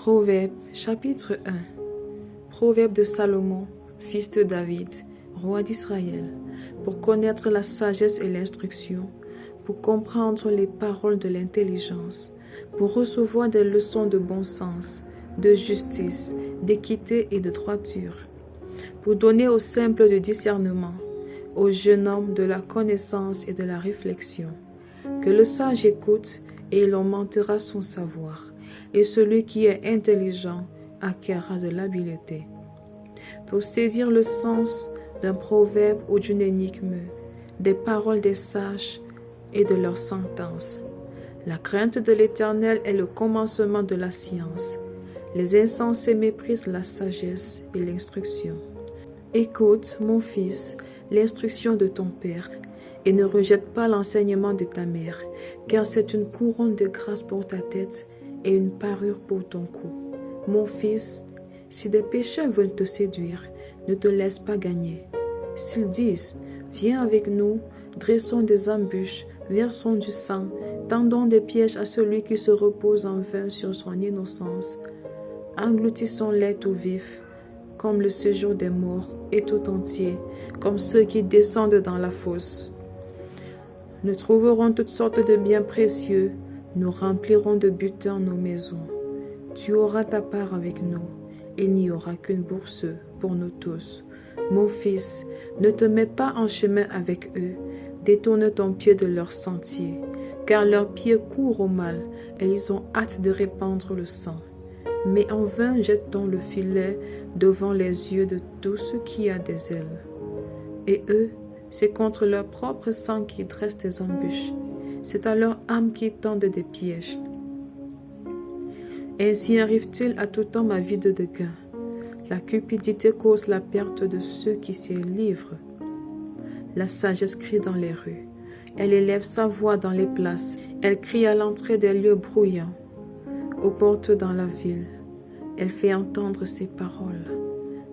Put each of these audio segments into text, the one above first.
Proverbe chapitre 1. Proverbe de Salomon, fils de David, roi d'Israël, pour connaître la sagesse et l'instruction, pour comprendre les paroles de l'intelligence, pour recevoir des leçons de bon sens, de justice, d'équité et de droiture, pour donner aux simples du discernement, aux jeunes hommes de la connaissance et de la réflexion. Que le sage écoute et il augmentera son savoir, et celui qui est intelligent acquerra de l'habileté. Pour saisir le sens d'un proverbe ou d'une énigme, des paroles des sages et de leurs sentences. La crainte de l'Éternel est le commencement de la science. Les insensés méprisent la sagesse et l'instruction. Écoute, mon fils, l'instruction de ton père, et ne rejette pas l'enseignement de ta mère, car c'est une couronne de grâce pour ta tête et une parure pour ton cou. Mon fils, si des pécheurs veulent te séduire, ne te laisse pas gagner. S'ils disent, viens avec nous, dressons des embûches, versons du sang, tendons des pièges à celui qui se repose en vain sur son innocence, engloutissons-les tout vifs, comme le séjour des morts, et tout entier, comme ceux qui descendent dans la fosse. Nous trouverons toutes sortes de biens précieux, nous remplirons de butin nos maisons. Tu auras ta part avec nous, il n'y aura qu'une bourse pour nous tous. Mon fils, ne te mets pas en chemin avec eux, détourne ton pied de leur sentier, car leurs pieds courent au mal, et ils ont hâte de répandre le sang. Mais en vain jette-t-on le filet devant les yeux de tout ce qui a des ailes. Et eux, c'est contre leur propre sang qu'ils dressent des embûches. C'est à leur âme qu'ils tendent des pièges. Ainsi arrive-t-il à tout homme avide de gain. La cupidité cause la perte de ceux qui s'y livrent. La sagesse crie dans les rues. Elle élève sa voix dans les places. Elle crie à l'entrée des lieux bruyants. Aux portes dans la ville. Elle fait entendre ses paroles.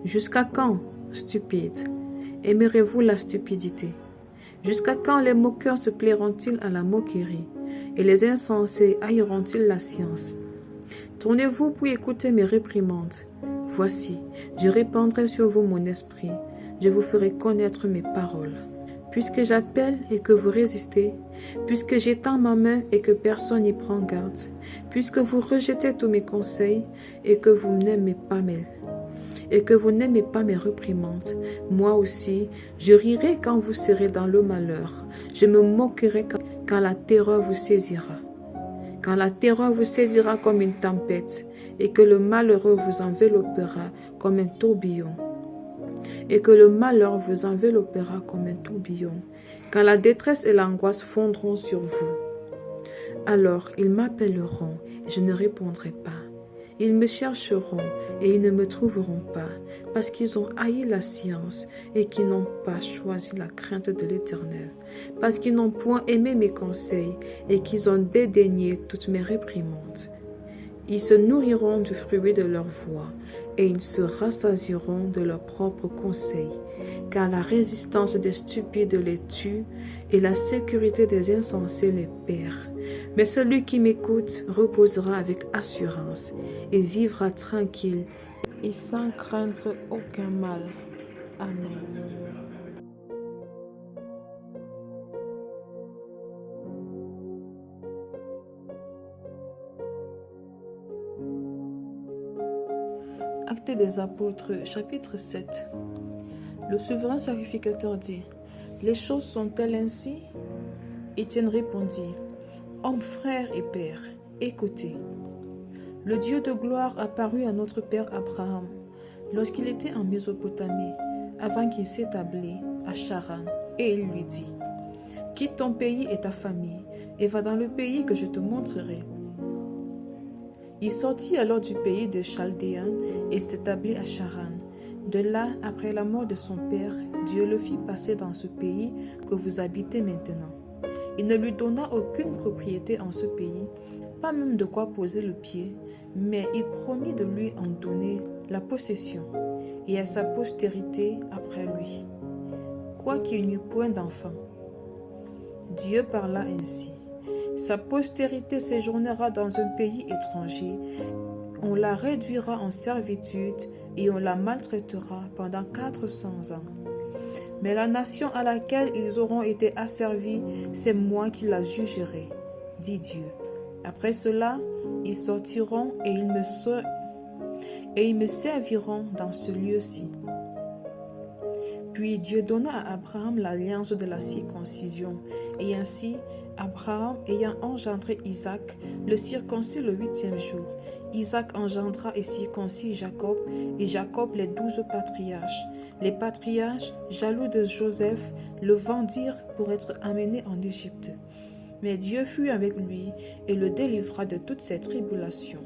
Jusqu'à quand, stupides, aimerez-vous la stupidité? Jusqu'à quand les moqueurs se plairont-ils à la moquerie, et les insensés haïront-ils la science? Tournez-vous pour écouter mes réprimandes. Voici, je répandrai sur vous mon esprit, je vous ferai connaître mes paroles. Puisque j'appelle et que vous résistez, puisque j'étends ma main et que personne n'y prend garde, puisque vous rejetez tous mes conseils et que vous n'aimez pas mes réprimandes, moi aussi, je rirai quand vous serez dans le malheur, je me moquerai quand la terreur vous saisira. Quand la terreur vous saisira comme une tempête et que le malheureux vous enveloppera comme un tourbillon. Quand la détresse et l'angoisse fondront sur vous. Alors ils m'appelleront et je ne répondrai pas. Ils me chercheront et ils ne me trouveront pas, parce qu'ils ont haï la science et qu'ils n'ont pas choisi la crainte de l'Éternel, parce qu'ils n'ont point aimé mes conseils et qu'ils ont dédaigné toutes mes réprimandes. Ils se nourriront du fruit de leur voix et ils se rassasieront de leurs propres conseils, car la résistance des stupides les tue et la sécurité des insensés les perd. Mais celui qui m'écoute reposera avec assurance et vivra tranquille et sans craindre aucun mal. Amen. Actes des apôtres, chapitre 7. Le souverain sacrificateur dit, « Les choses sont-elles ainsi ?» Étienne répondit, « Hommes, frères et pères, écoutez. Le Dieu de gloire apparut à notre père Abraham lorsqu'il était en Mésopotamie, avant qu'il s'établisse à Charan, et il lui dit, « Quitte ton pays et ta famille, et va dans le pays que je te montrerai. » Il sortit alors du pays des Chaldéens et s'établit à Charan. De là, après la mort de son père, Dieu le fit passer dans ce pays que vous habitez maintenant. Il ne lui donna aucune propriété en ce pays, pas même de quoi poser le pied, mais il promit de lui en donner la possession, et à sa postérité après lui, quoiqu'il n'y eût point d'enfant. Dieu parla ainsi. Sa postérité séjournera dans un pays étranger on la réduira en servitude et on la maltraitera pendant 400 ans. Mais la nation à laquelle ils auront été asservis, c'est moi qui la jugerai, dit Dieu. Après cela, ils sortiront et ils me serviront dans ce lieu-ci. Puis Dieu donna à Abraham l'alliance de la circoncision, et ainsi Abraham, ayant engendré Isaac, le circoncit le 8e jour. Isaac engendra et circoncit Jacob, et Jacob les 12 patriarches. Les patriarches, jaloux de Joseph, le vendirent pour être amené en Égypte. Mais Dieu fut avec lui et le délivra de toutes ses tribulations.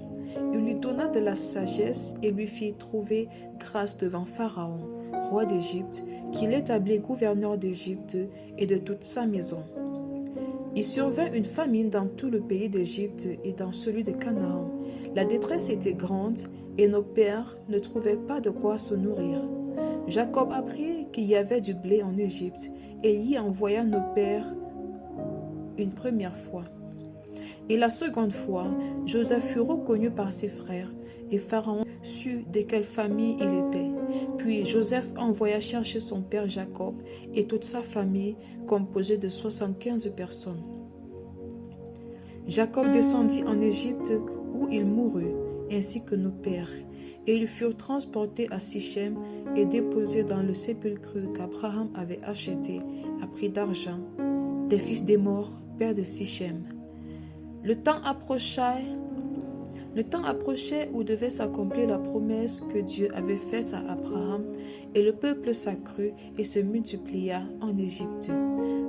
Il lui donna de la sagesse et lui fit trouver grâce devant Pharaon, roi d'Égypte, qu'il établit gouverneur d'Égypte et de toute sa maison. Il survint une famine dans tout le pays d'Égypte et dans celui de Canaan. La détresse était grande et nos pères ne trouvaient pas de quoi se nourrir. Jacob apprit qu'il y avait du blé en Égypte et y envoya nos pères une première fois. Et la seconde fois, Joseph fut reconnu par ses frères et Pharaon sut de quelle famille il était. Puis Joseph envoya chercher son père Jacob et toute sa famille, composée de 75 personnes. Jacob descendit en Égypte où il mourut, ainsi que nos pères, et ils furent transportés à Sichem et déposés dans le sépulcre qu'Abraham avait acheté à prix d'argent des fils d'Émor, père de Sichem. Le temps approchait où devait s'accomplir la promesse que Dieu avait faite à Abraham, et le peuple s'accrut et se multiplia en Égypte,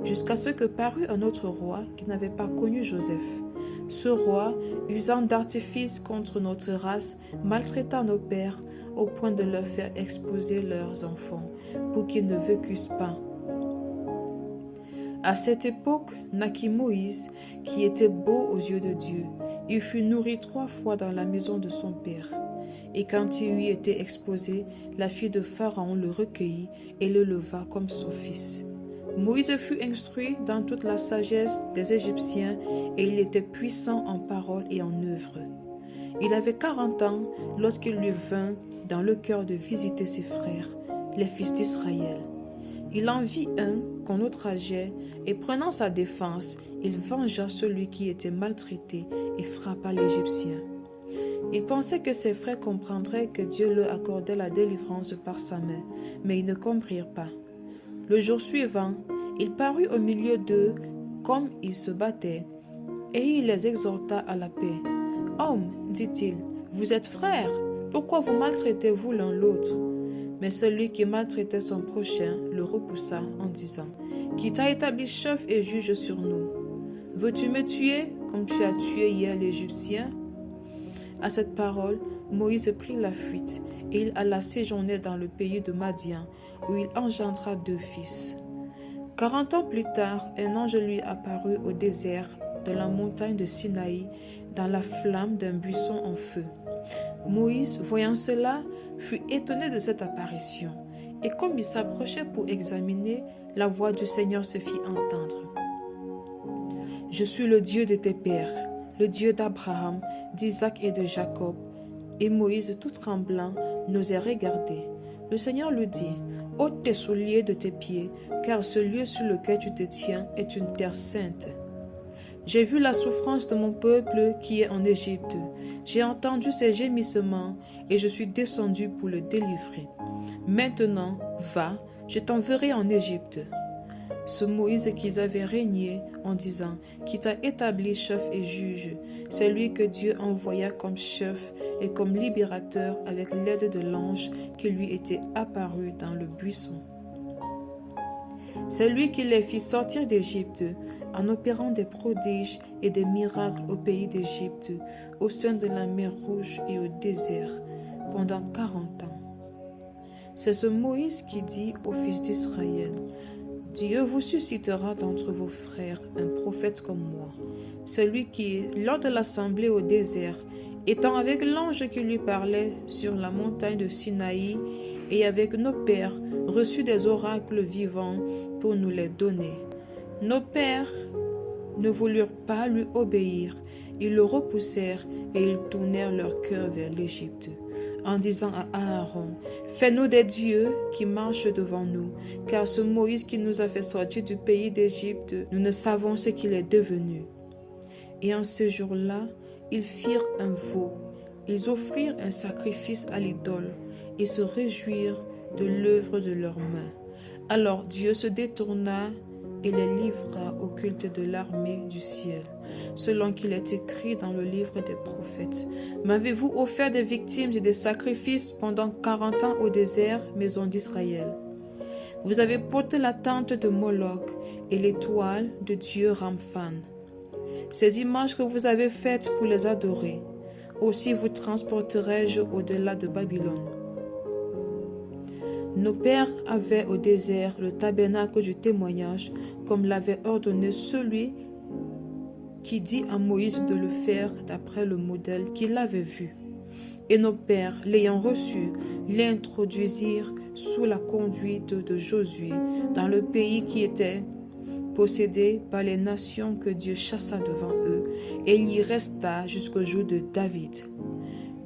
jusqu'à ce que parut un autre roi qui n'avait pas connu Joseph. Ce roi, usant d'artifices contre notre race, maltraita nos pères au point de leur faire exposer leurs enfants pour qu'ils ne vécussent pas. À cette époque, naquit Moïse, qui était beau aux yeux de Dieu. Il fut nourri 3 fois dans la maison de son père. Et quand il lui était exposé, la fille de Pharaon le recueillit et le leva comme son fils. Moïse fut instruit dans toute la sagesse des Égyptiens et il était puissant en parole et en œuvre. Il avait 40 ans lorsqu'il lui vint dans le cœur de visiter ses frères, les fils d'Israël. Il en vit un qu'on outrageait, et prenant sa défense, il vengea celui qui était maltraité et frappa l'Égyptien. Il pensait que ses frères comprendraient que Dieu leur accordait la délivrance par sa main, mais ils ne comprirent pas. Le jour suivant, il parut au milieu d'eux comme ils se battaient, et il les exhorta à la paix. « Hommes, dit-il, vous êtes frères, pourquoi vous maltraitez-vous l'un l'autre ?» Mais celui qui maltraitait son prochain le repoussa en disant « Qui t'a établi chef et juge sur nous? Veux-tu me tuer comme tu as tué hier l'Égyptien ?» À cette parole, Moïse prit la fuite et il alla séjourner dans le pays de Madian où il engendra 2 fils. 40 ans plus tard, un ange lui apparut au désert de la montagne de Sinaï dans la flamme d'un buisson en feu. Moïse, voyant cela, fut étonné de cette apparition, et comme il s'approchait pour examiner, la voix du Seigneur se fit entendre. « Je suis le Dieu de tes pères, le Dieu d'Abraham, d'Isaac et de Jacob. » Et Moïse, tout tremblant, n'osait regarder. Le Seigneur lui dit, « Ôte tes souliers de tes pieds, car ce lieu sur lequel tu te tiens est une terre sainte. » J'ai vu la souffrance de mon peuple qui est en Égypte. J'ai entendu ses gémissements et je suis descendu pour le délivrer. Maintenant, va, je t'enverrai en Égypte. Ce Moïse qu'ils avaient régné en disant, qui t'a établi chef et juge, c'est lui que Dieu envoya comme chef et comme libérateur avec l'aide de l'ange qui lui était apparu dans le buisson. C'est lui qui les fit sortir d'Égypte en opérant des prodiges et des miracles au pays d'Égypte, au sein de la mer Rouge et au désert, pendant 40 ans. C'est ce Moïse qui dit aux fils d'Israël, « Dieu vous suscitera d'entre vos frères un prophète comme moi, celui qui, lors de l'assemblée au désert, étant avec l'ange qui lui parlait sur la montagne de Sinaï, et avec nos pères, reçut des oracles vivants pour nous les donner. Nos pères ne voulurent pas lui obéir, Ils le repoussèrent et ils tournèrent leur cœur vers l'Égypte, en disant à Aaron, « Fais-nous des dieux qui marchent devant nous, car ce Moïse qui nous a fait sortir du pays d'Égypte, nous ne savons ce qu'il est devenu. » Et en ce jour-là, ils firent un veau. Ils offrirent un sacrifice à l'idole et se réjouirent de l'œuvre de leurs mains. Alors Dieu se détourna et les livra au culte de l'armée du ciel, selon qu'il est écrit dans le livre des prophètes. M'avez-vous offert des victimes et des sacrifices pendant 40 ans au désert, maison d'Israël? Vous avez porté la tente de Moloch et l'étoile de Dieu Ramphan. Ces images que vous avez faites pour les adorer, aussi vous transporterai-je au-delà de Babylone. Nos pères avaient au désert le tabernacle du témoignage, comme l'avait ordonné celui qui dit à Moïse de le faire d'après le modèle qu'il avait vu. Et nos pères, l'ayant reçu, l'introduisirent sous la conduite de Josué dans le pays qui était possédé par les nations que Dieu chassa devant eux, et il y resta jusqu'au jour de David.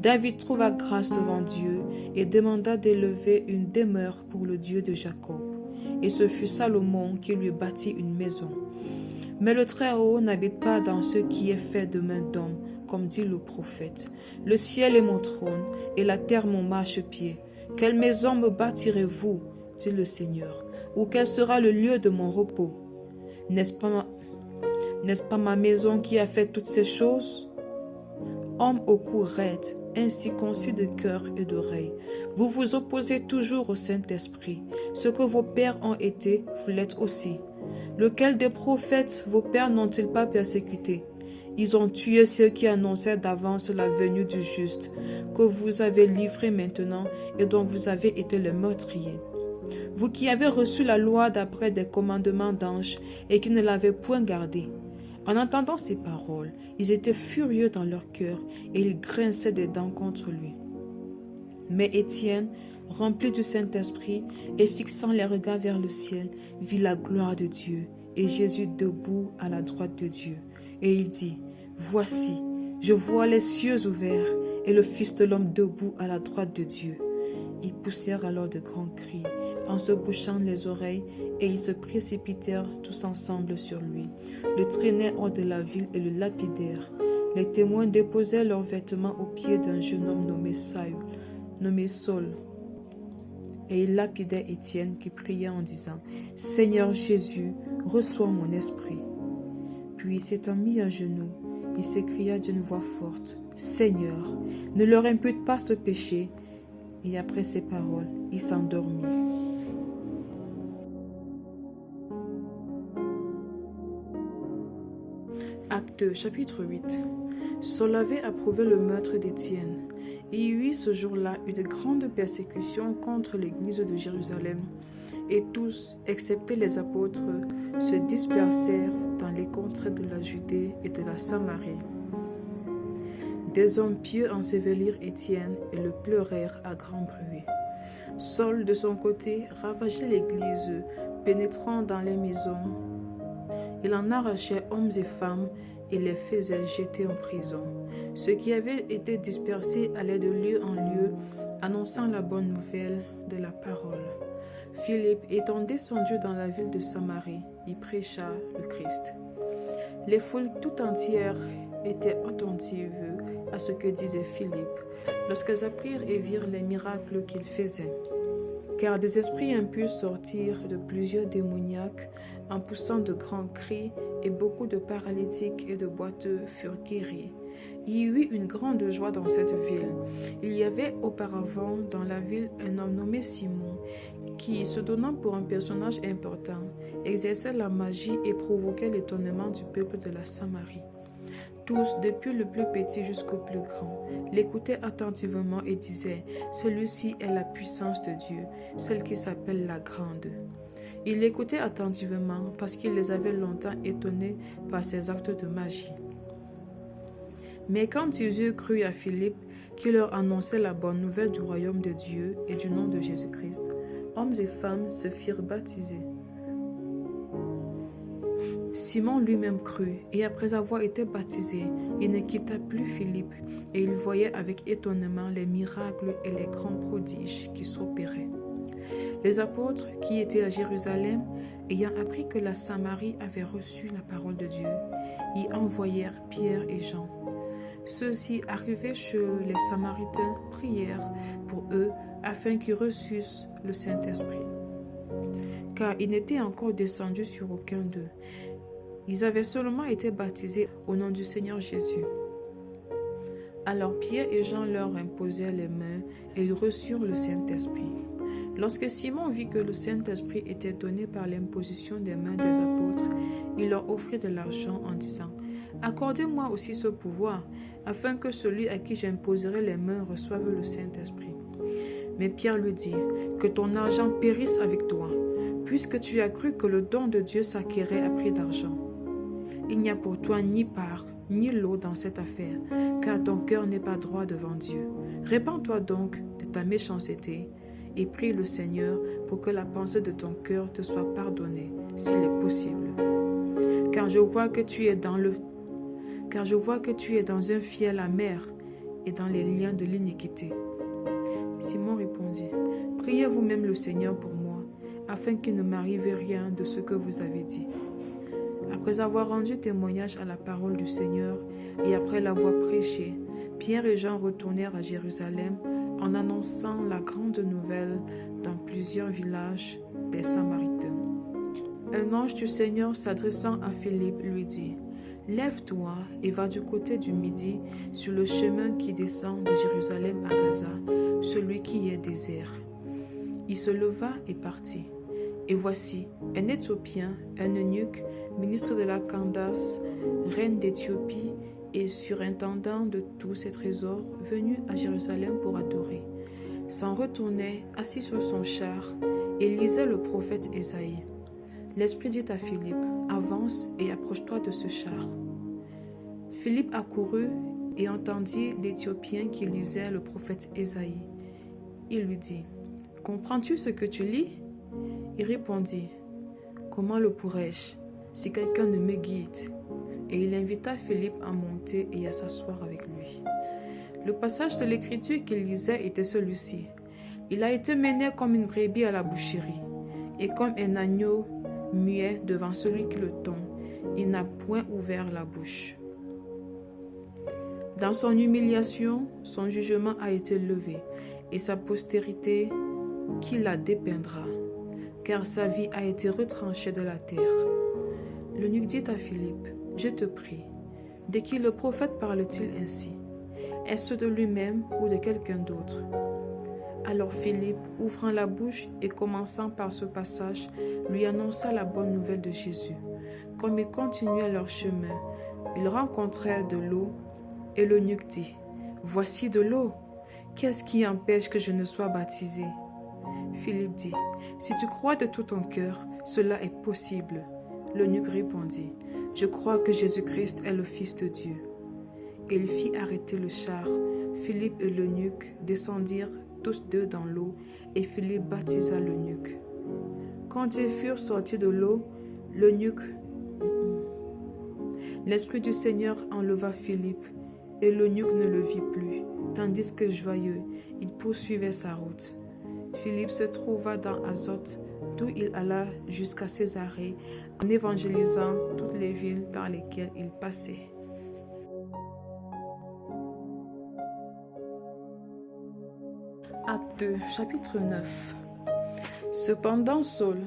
David trouva grâce devant Dieu et demanda d'élever une demeure pour le Dieu de Jacob. Et ce fut Salomon qui lui bâtit une maison. Mais le Très-Haut n'habite pas dans ce qui est fait de main d'homme, comme dit le prophète. Le ciel est mon trône et la terre mon marchepied. Quelle maison me bâtirez-vous, dit le Seigneur, ou quel sera le lieu de mon repos? N'est-ce pas ma maison qui a fait toutes ces choses? Homme au cou raide, ainsi concis de cœur et d'oreille, vous vous opposez toujours au Saint-Esprit. Ce que vos pères ont été, vous l'êtes aussi. Lequel des prophètes vos pères n'ont-ils pas persécuté? Ils ont tué ceux qui annonçaient d'avance la venue du juste, que vous avez livré maintenant et dont vous avez été les meurtriers. Vous qui avez reçu la loi d'après des commandements d'anges et qui ne l'avez point gardée. En entendant ces paroles, ils étaient furieux dans leur cœur et ils grinçaient des dents contre lui. Mais Étienne, rempli du Saint-Esprit et fixant les regards vers le ciel, vit la gloire de Dieu et Jésus debout à la droite de Dieu. Et il dit, « Voici, je vois les cieux ouverts et le Fils de l'homme debout à la droite de Dieu. » Ils poussèrent alors de grands cris en se bouchant les oreilles et ils se précipitèrent tous ensemble sur lui, le traînaient hors de la ville et le lapidèrent. Les témoins déposèrent leurs vêtements aux pieds d'un jeune homme nommé Saul. Et ils lapidaient Étienne qui priait en disant, « Seigneur Jésus, reçois mon esprit. » Puis s'étant mis à genoux, il s'écria d'une voix forte, « Seigneur, ne leur impute pas ce péché. » Et après ces paroles, il s'endormit. Actes chapitre 8. Saul avait approuvé le meurtre d'Étienne. Il y eut ce jour-là une grande persécution contre l'église de Jérusalem, et tous, excepté les apôtres, se dispersèrent dans les contrées de la Judée et de la Samarie. Des hommes pieux ensevelirent Étienne et le pleurèrent à grand bruit. Saul, de son côté, ravageait l'église, pénétrant dans les maisons. Il en arrachait hommes et femmes et les faisait jeter en prison. Ceux qui avaient été dispersés allaient de lieu en lieu, annonçant la bonne nouvelle de la parole. Philippe, étant descendu dans la ville de Samarie, y prêcha le Christ. Les foules tout entières étaient attentives à ce que disait Philippe, lorsqu'elles apprirent et virent les miracles qu'il faisait. Car des esprits impurs sortirent de plusieurs démoniaques en poussant de grands cris, et beaucoup de paralytiques et de boiteux furent guéris. Il y eut une grande joie dans cette ville. Il y avait auparavant dans la ville un homme nommé Simon, qui, se donnant pour un personnage important, exerçait la magie et provoquait l'étonnement du peuple de la Samarie. Tous, depuis le plus petit jusqu'au plus grand, l'écoutaient attentivement et disaient « Celui-ci est la puissance de Dieu, celle qui s'appelle la Grande ». Ils l'écoutaient attentivement parce qu'il les avait longtemps étonnés par ses actes de magie. Mais quand ils eurent cru à Philippe, qui leur annonçait la bonne nouvelle du royaume de Dieu et du nom de Jésus-Christ, hommes et femmes se firent baptiser. Simon lui-même crut, et après avoir été baptisé, il ne quitta plus Philippe, et il voyait avec étonnement les miracles et les grands prodiges qui s'opéraient. Les apôtres qui étaient à Jérusalem, ayant appris que la Samarie avait reçu la parole de Dieu, y envoyèrent Pierre et Jean. Ceux-ci, arrivés chez les Samaritains, prièrent pour eux afin qu'ils reçussent le Saint-Esprit. Car il n'était encore descendu sur aucun d'eux. Ils avaient seulement été baptisés au nom du Seigneur Jésus. Alors Pierre et Jean leur imposèrent les mains et ils reçurent le Saint-Esprit. Lorsque Simon vit que le Saint-Esprit était donné par l'imposition des mains des apôtres, il leur offrit de l'argent en disant « Accordez-moi aussi ce pouvoir, afin que celui à qui j'imposerai les mains reçoive le Saint-Esprit. » Mais Pierre lui dit « Que ton argent périsse avec toi, puisque tu as cru que le don de Dieu s'acquérait à prix d'argent. Il n'y a pour toi ni part, ni lot dans cette affaire, car ton cœur n'est pas droit devant Dieu. Répands-toi donc de ta méchanceté et prie le Seigneur pour que la pensée de ton cœur te soit pardonnée, s'il est possible. Car je vois que tu es dans un fiel amer et dans les liens de l'iniquité. » Simon répondit, « Priez vous-même le Seigneur pour moi, afin qu'il ne m'arrive rien de ce que vous avez dit. » Après avoir rendu témoignage à la parole du Seigneur et après l'avoir prêchée, Pierre et Jean retournèrent à Jérusalem en annonçant la grande nouvelle dans plusieurs villages des Samaritains. Un ange du Seigneur s'adressant à Philippe lui dit « Lève-toi et va du côté du midi sur le chemin qui descend de Jérusalem à Gaza, celui qui est désert. » Il se leva et partit. Et voici, un Éthiopien, un eunuque, ministre de la Candace, reine d'Éthiopie et surintendant de tous ses trésors, venu à Jérusalem pour adorer, s'en retournait assis sur son char et lisait le prophète Ésaïe. L'Esprit dit à Philippe, « Avance et approche-toi de ce char. » Philippe accourut et entendit l'Éthiopien qui lisait le prophète Ésaïe. Il lui dit, « Comprends-tu ce que tu lis ?» Il répondit, « Comment le pourrais-je, si quelqu'un ne me guide ?» Et il invita Philippe à monter et à s'asseoir avec lui. Le passage de l'Écriture qu'il lisait était celui-ci. « Il a été mené comme une brebis à la boucherie, et comme un agneau muet devant celui qui le tond, il n'a point ouvert la bouche. » Dans son humiliation, son jugement a été levé, et sa postérité qui la dépeindra, car sa vie a été retranchée de la terre. L'eunuque dit à Philippe, « Je te prie, de qui le prophète parle-t-il ainsi? Est-ce de lui-même ou de quelqu'un d'autre ?» Alors Philippe, ouvrant la bouche et commençant par ce passage, lui annonça la bonne nouvelle de Jésus. Comme ils continuaient leur chemin, ils rencontrèrent de l'eau, et l'eunuque dit, « Voici de l'eau. Qu'est-ce qui empêche que je ne sois baptisé? » Philippe dit, « Si tu crois de tout ton cœur, cela est possible. » L'eunuque répondit, « Je crois que Jésus-Christ est le Fils de Dieu. » Et il fit arrêter le char. Philippe et l'eunuque descendirent tous deux dans l'eau, et Philippe baptisa l'eunuque. Quand ils furent sortis de l'eau, l'Esprit du Seigneur enleva Philippe, et l'eunuque ne le vit plus, tandis que joyeux, il poursuivait sa route. Philippe se trouva dans Azote, d'où il alla jusqu'à Césarée, en évangélisant toutes les villes par lesquelles il passait. Acte 2, chapitre 9. Cependant, Saul,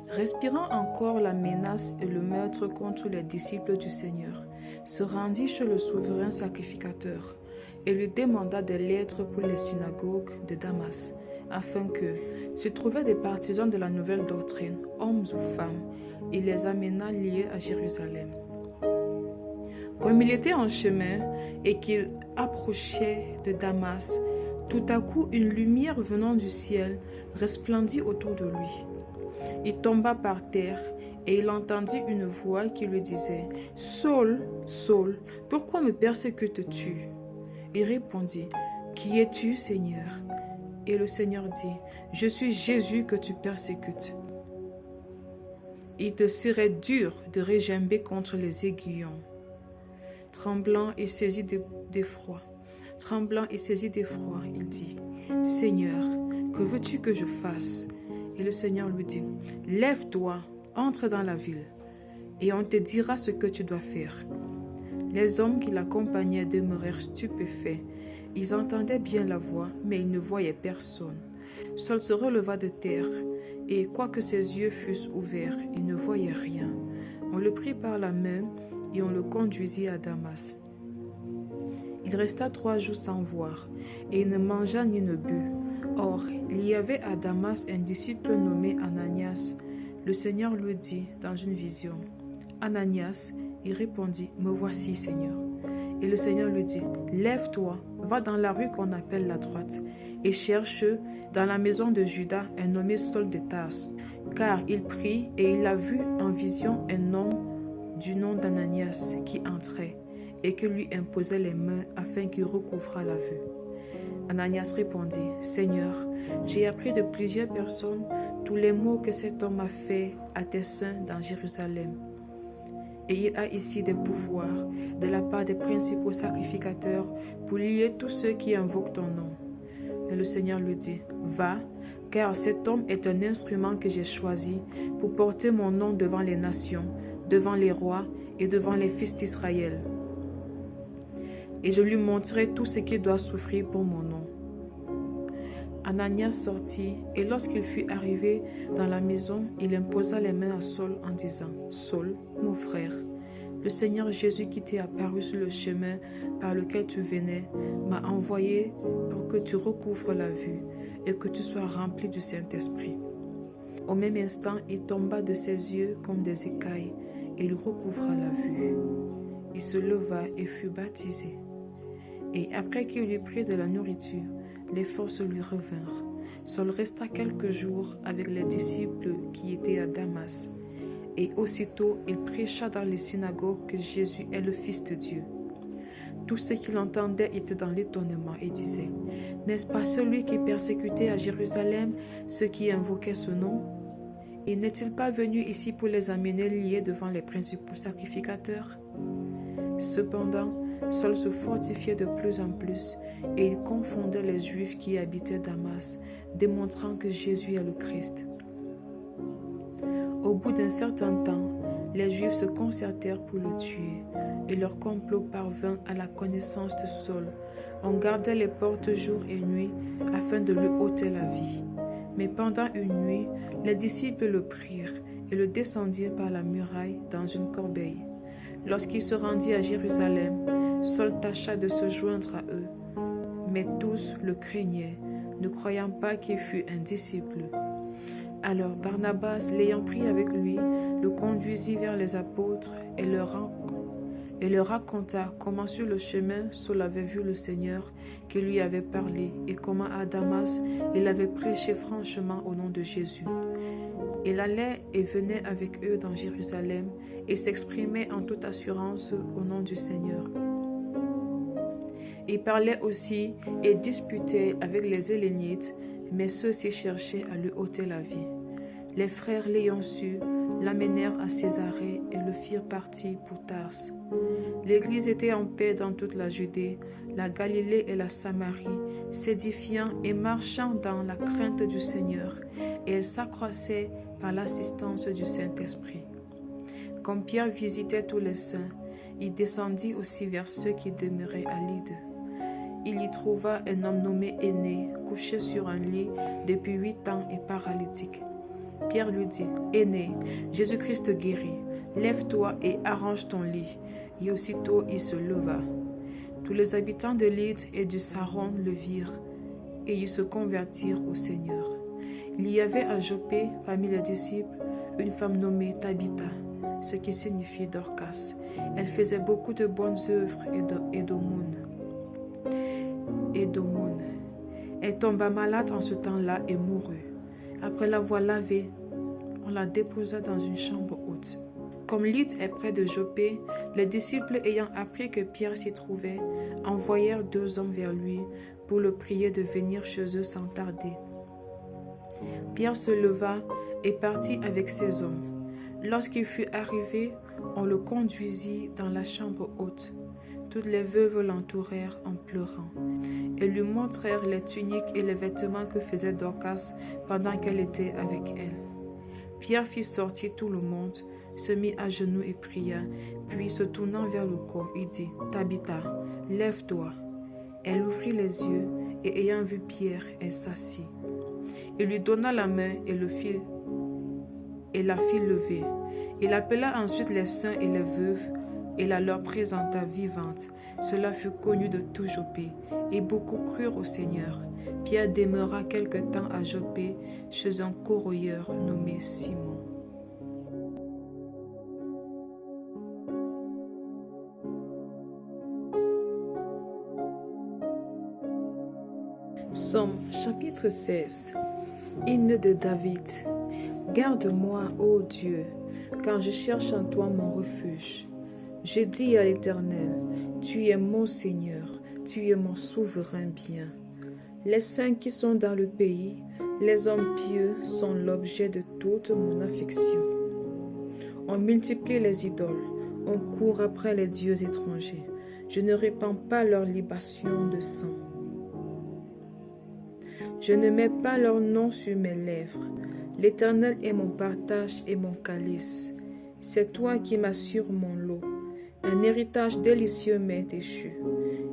respirant encore la menace et le meurtre contre les disciples du Seigneur, se rendit chez le souverain sacrificateur et lui demanda des lettres pour les synagogues de Damas, afin que, s'il trouvait des partisans de la nouvelle doctrine, hommes ou femmes, il les amena liés à Jérusalem. Comme il était en chemin et qu'il approchait de Damas, tout à coup une lumière venant du ciel resplendit autour de lui. Il tomba par terre et il entendit une voix qui lui disait « Saul, Saul, pourquoi me persécutes-tu » Il répondit « Qui es-tu, Seigneur ?» Et le Seigneur dit « Je suis Jésus que tu persécutes. Il te serait dur de régimber contre les aiguillons. Tremblant et saisi d'effroi, il dit, « Seigneur, que veux-tu que je fasse ?» Et le Seigneur lui dit, « Lève-toi, entre dans la ville, et on te dira ce que tu dois faire. » Les hommes qui l'accompagnaient demeurèrent stupéfaits. Ils entendaient bien la voix, mais ils ne voyaient personne. Saul se releva de terre, et quoique ses yeux fussent ouverts, il ne voyait rien. On le prit par la main et on le conduisit à Damas. Il resta 3 jours sans voir, et il ne mangea ni ne but. Or, il y avait à Damas un disciple nommé Ananias. Le Seigneur lui dit dans une vision, « Ananias ?» Il répondit, « Me voici, Seigneur. » Et le Seigneur lui dit, « Lève-toi, va dans la rue qu'on appelle la droite, et cherche dans la maison de Judas un nommé Saul de Tarse. » Car il prit, et il a vu en vision un homme du nom d'Ananias qui entrait, et qui lui imposait les mains afin qu'il recouvrât la vue. Ananias répondit, « Seigneur, j'ai appris de plusieurs personnes tous les maux que cet homme a fait à tes saints dans Jérusalem. Et il a ici des pouvoirs de la part des principaux sacrificateurs pour lier tous ceux qui invoquent ton nom. » Et le Seigneur lui dit, « Va, car cet homme est un instrument que j'ai choisi pour porter mon nom devant les nations, devant les rois et devant les fils d'Israël. Et je lui montrerai tout ce qu'il doit souffrir pour mon nom. » Ananias sortit, et lorsqu'il fut arrivé dans la maison, il imposa les mains à Saul en disant, « Saul, mon frère, le Seigneur Jésus qui t'est apparu sur le chemin par lequel tu venais m'a envoyé pour que tu recouvres la vue et que tu sois rempli du Saint-Esprit. » Au même instant, il tomba de ses yeux comme des écailles, et il recouvra la vue. Il se leva et fut baptisé. Et après qu'il eut pris de la nourriture, les forces lui revinrent. Saul resta quelques jours avec les disciples qui étaient à Damas. Et aussitôt, il prêcha dans les synagogues que Jésus est le Fils de Dieu. Tous ceux qui l'entendaient étaient dans l'étonnement et disaient, « N'est-ce pas celui qui persécutait à Jérusalem ceux qui invoquaient ce nom? Et n'est-il pas venu ici pour les amener liés devant les principaux sacrificateurs? » Cependant, Saul se fortifiait de plus en plus et il confondait les Juifs qui habitaient Damas, démontrant que Jésus est le Christ. Au bout d'un certain temps, les Juifs se concertèrent pour le tuer et leur complot parvint à la connaissance de Saul. On gardait les portes jour et nuit afin de lui ôter la vie. Mais pendant une nuit, les disciples le prirent et le descendirent par la muraille dans une corbeille. Lorsqu'il se rendit à Jérusalem, Saul tâcha de se joindre à eux, mais tous le craignaient, ne croyant pas qu'il fût un disciple. Alors Barnabas, l'ayant pris avec lui, le conduisit vers les apôtres et leur raconta comment sur le chemin Saul avait vu le Seigneur qui lui avait parlé et comment à Damas il avait prêché franchement au nom de Jésus. Il allait et venait avec eux dans Jérusalem et s'exprimait en toute assurance au nom du Seigneur. Il parlait aussi et disputait avec les Hellénites, mais ceux-ci cherchaient à lui ôter la vie. Les frères l'ayant su, l'amenèrent à Césarée et le firent partir pour Tarse. L'Église était en paix dans toute la Judée, la Galilée et la Samarie, s'édifiant et marchant dans la crainte du Seigneur, et elle s'accroissait par l'assistance du Saint-Esprit. Comme Pierre visitait tous les saints, il descendit aussi vers ceux qui demeuraient à Lyde. Il y trouva un homme nommé Aîné, couché sur un lit depuis 8 ans et paralytique. Pierre lui dit, « Aîné, Jésus-Christ guérit, lève-toi et arrange ton lit. » Et aussitôt il se leva. Tous les habitants de Lyde et du Saron le virent, et ils se convertirent au Seigneur. Il y avait à Joppé, parmi les disciples, une femme nommée Tabitha, ce qui signifie Dorcas. Elle faisait beaucoup de bonnes œuvres et d'aumônes. Elle tomba malade en ce temps-là et mourut. Après l'avoir lavée, on la déposa dans une chambre haute. Comme Lyde est près de Joppé, les disciples ayant appris que Pierre s'y trouvait, envoyèrent 2 hommes vers lui pour le prier de venir chez eux sans tarder. Pierre se leva et partit avec ces hommes. Lorsqu'il fut arrivé, on le conduisit dans la chambre haute. Toutes les veuves l'entourèrent en pleurant et lui montrèrent les tuniques et les vêtements que faisait Dorcas pendant qu'elle était avec elle. Pierre fit sortir tout le monde, se mit à genoux et pria, puis se tournant vers le corps, il dit « Tabitha, lève-toi ». Elle ouvrit les yeux et ayant vu Pierre, elle s'assit. Il lui donna la main et la fit lever. Il appela ensuite les saints et les veuves et la leur présenta vivante. Cela fut connu de tout Joppé, et beaucoup crurent au Seigneur. Pierre demeura quelque temps à Joppé chez un corroyeur nommé Simon. Psaume chapitre 16. Hymne de David. Garde-moi, ô Dieu, car je cherche en toi mon refuge. Je dis à l'Éternel, tu es mon Seigneur, tu es mon souverain bien. Les saints qui sont dans le pays, les hommes pieux sont l'objet de toute mon affection. On multiplie les idoles, on court après les dieux étrangers. Je ne répands pas leur libation de sang. Je ne mets pas leur nom sur mes lèvres. L'Éternel est mon partage et mon calice. C'est toi qui m'assures mon lot. Un héritage délicieux m'est échu.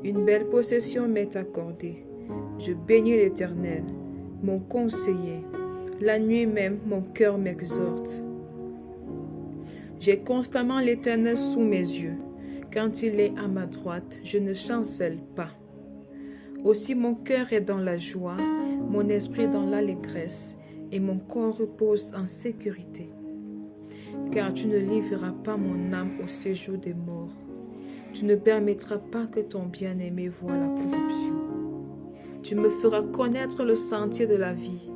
Une belle possession m'est accordée. Je bénis l'Éternel, mon conseiller. La nuit même, mon cœur m'exhorte. J'ai constamment l'Éternel sous mes yeux. Quand il est à ma droite, je ne chancelle pas. Aussi mon cœur est dans la joie, mon esprit dans l'allégresse, et mon corps repose en sécurité. Car tu ne livreras pas mon âme au séjour des morts. Tu ne permettras pas que ton bien-aimé voie la corruption. Tu me feras connaître le sentier de la vie,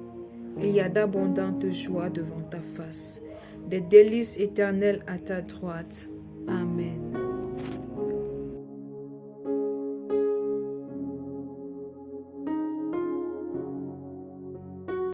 et il y a d'abondantes joies devant ta face, des délices éternelles à ta droite. Amen.